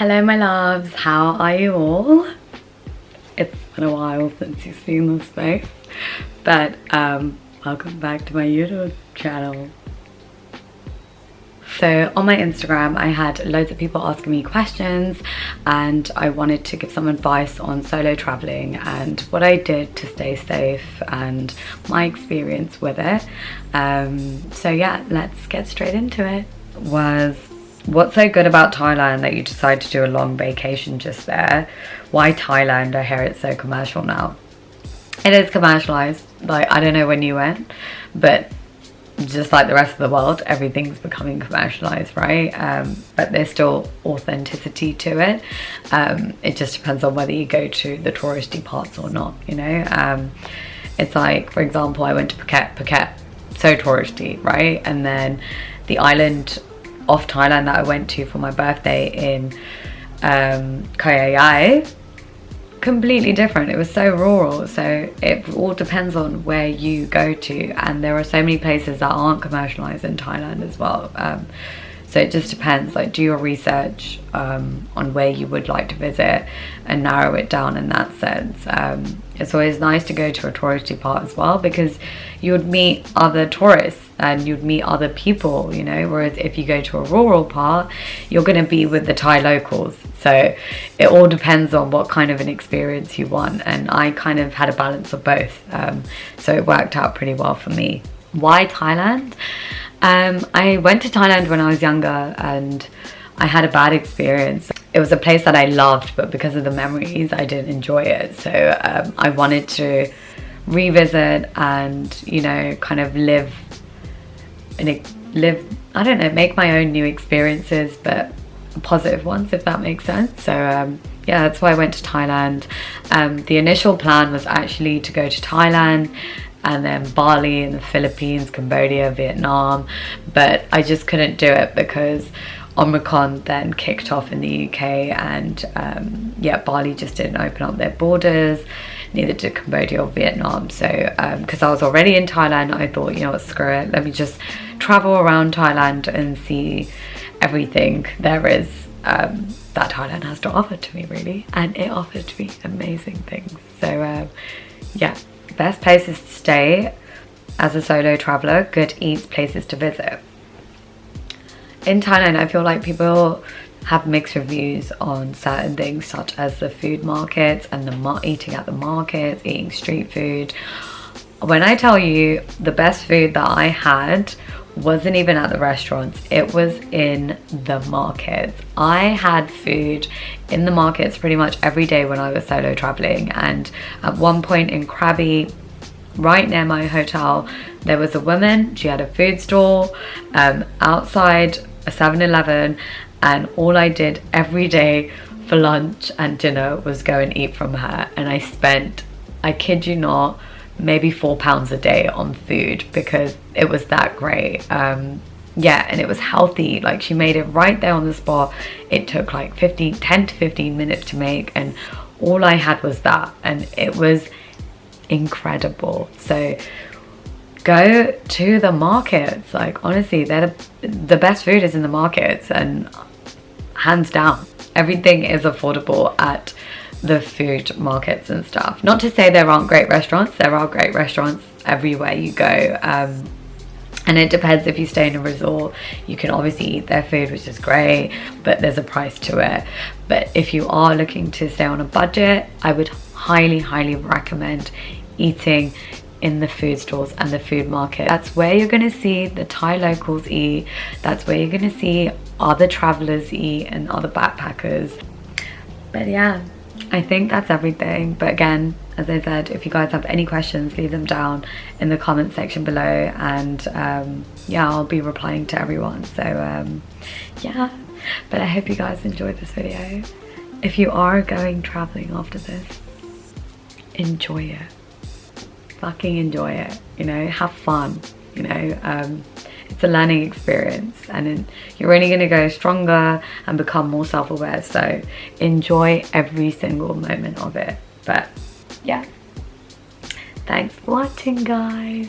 Hello my loves, how are you all? It's been a while since you've seen this face, but welcome back to my YouTube channel. So on my Instagram I had loads of people asking me questions and I wanted to give some advice on solo traveling and what I did to stay safe and my experience with it. So yeah, let's get straight into it. What's so good about Thailand that you decide to do a long vacation just there? Why Thailand? I hear it's so commercial now. It is commercialized. Like, I don't know when you went, but just like the rest of the world, everything's becoming commercialized, right? But there's still authenticity to it. It just depends on whether you go to the touristy parts or not, you know? It's like, for example, I went to Phuket, so touristy, right? And then the island off Thailand that I went to for my birthday in Khao, completely different. It was so rural, so it all depends on where you go to, and there are so many places that aren't commercialized in Thailand as well. So it just depends. Like, do your research on where you would like to visit and narrow it down in that sense. It's always nice to go to a touristy part as well, because you would meet other tourists and you'd meet other people, you know, whereas if you go to a rural part, you're going to be with the Thai locals. So it all depends on what kind of an experience you want, and I kind of had a balance of both, so it worked out pretty well for me. Why Thailand? I went to Thailand when I was younger and I had a bad experience. It was a place that I loved, but because of the memories I didn't enjoy it. So I wanted to revisit and, you know, kind of live, I don't know, make my own new experiences, but positive ones, if that makes sense. So yeah, that's why I went to Thailand. The initial plan was actually to go to Thailand and then Bali in the Philippines, Cambodia, Vietnam, but I just couldn't do it because Omicron then kicked off in the UK, and yeah, Bali just didn't open up their borders, neither did Cambodia or Vietnam. So because I was already in Thailand, I thought, you know what, screw it, let me just travel around Thailand and see everything there is that Thailand has to offer to me, really. And it offered me amazing things. So yeah, best places to stay as a solo traveler, good eats, places to visit. In Thailand, I feel like people have mixed reviews on certain things, such as the food markets and the eating at the markets, eating street food. When I tell you, the best food that I had wasn't even at the restaurants, it was in the markets. I had food in the markets pretty much every day when I was solo traveling, and at one point in Krabi, right near my hotel, there was a woman. She had a food stall outside a 7-Eleven, and all I did every day for lunch and dinner was go and eat from her, and I spent, I kid you not, maybe £4 a day on food because it was that great. Yeah, and it was healthy. Like, she made it right there on the spot. It took like 10 to 15 minutes to make, and all I had was that, and it was incredible. So go to the markets. Like, honestly, they're the best food is in the markets, and hands down, everything is affordable at the food markets and stuff. Not to say there aren't great restaurants, there are great restaurants everywhere you go, and it depends. If you stay in a resort, you can obviously eat their food, which is great, but there's a price to it. But if you are looking to stay on a budget, I would highly recommend eating in the food stores and the food market. That's where you're going to see the Thai locals eat, that's where you're going to see other travelers eat and other backpackers. But yeah, I think that's everything. But again, as I said, if you guys have any questions, leave them down in the comment section below, and yeah, I'll be replying to everyone. So yeah, but I hope you guys enjoyed this video. If you are going traveling after this, enjoy it. Fucking enjoy it, you know, have fun, you know. It's a learning experience, and you're only going to go stronger and become more self-aware, so enjoy every single moment of it. But yeah, thanks for watching, guys.